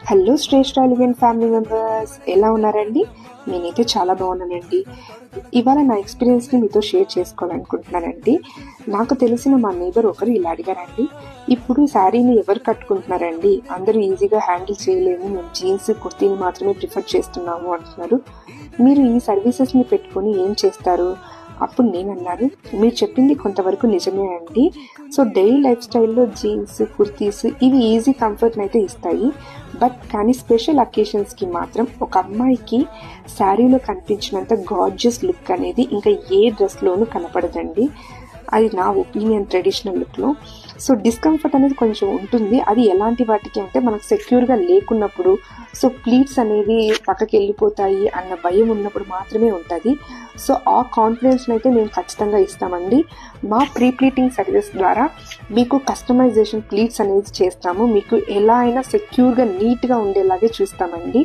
Hello శ్రేష్ఠ elegant family members, ఎలా ఉన్నారండి? నేనైతే చాలా బాగున్నానండి. ఇవాళ నా ఎక్స్పీరియన్స్ని మీతో షేర్ చేసుకోవాలనుకుంటున్నానండి. నాకు తెలిసిన మా నేబర్ ఒకరు ఇలా అడిగారండి, ఇప్పుడు శారీని ఎవరు కట్టుకుంటున్నారండి, అందరూ ఈజీగా హ్యాండిల్ చేయలేము, మేము జీన్స్ కుర్తీని మాత్రమే ప్రిఫర్ చేస్తున్నాము అంటున్నారు. మీరు ఈ సర్వీసెస్ని పెట్టుకొని ఏం చేస్తారు? అప్పుడు నేను అన్నాను, మీరు చెప్పింది కొంతవరకు నిజమే అండి. సో డైలీ లైఫ్ స్టైల్లో జీన్స్ కుర్తీస్ ఇవి ఈజీ కంఫర్ట్ని అయితే ఇస్తాయి. బట్ కానీ స్పెషల్ అకేషన్స్కి మాత్రం ఒక అమ్మాయికి శారీలో కనిపించినంత గార్జియస్ లుక్ అనేది ఇంకా ఏ డ్రెస్లోనూ కనపడదండి. అది నా ఒపీనియన్ ట్రెడిషనల్ లుక్లో. సో డిస్కంఫర్ట్ అనేది కొంచెం ఉంటుంది. అది ఎలాంటి వాటికి అంటే మనకు సెక్యూర్గా లేకున్నప్పుడు, సో ప్లీట్స్ అనేవి పక్కకి వెళ్ళిపోతాయి అన్న భయం ఉన్నప్పుడు మాత్రమే ఉంటుంది. సో ఆ కాన్ఫిడెన్స్ని అయితే మేము ఖచ్చితంగా ఇస్తామండి. మా ప్రీ ప్లీటింగ్ సర్వీస్ ద్వారా మీకు కస్టమైజేషన్ ప్లీట్స్ అనేది చేస్తాము. మీకు ఎలా అయినా సెక్యూర్గా నీట్గా ఉండేలాగే చూస్తామండి.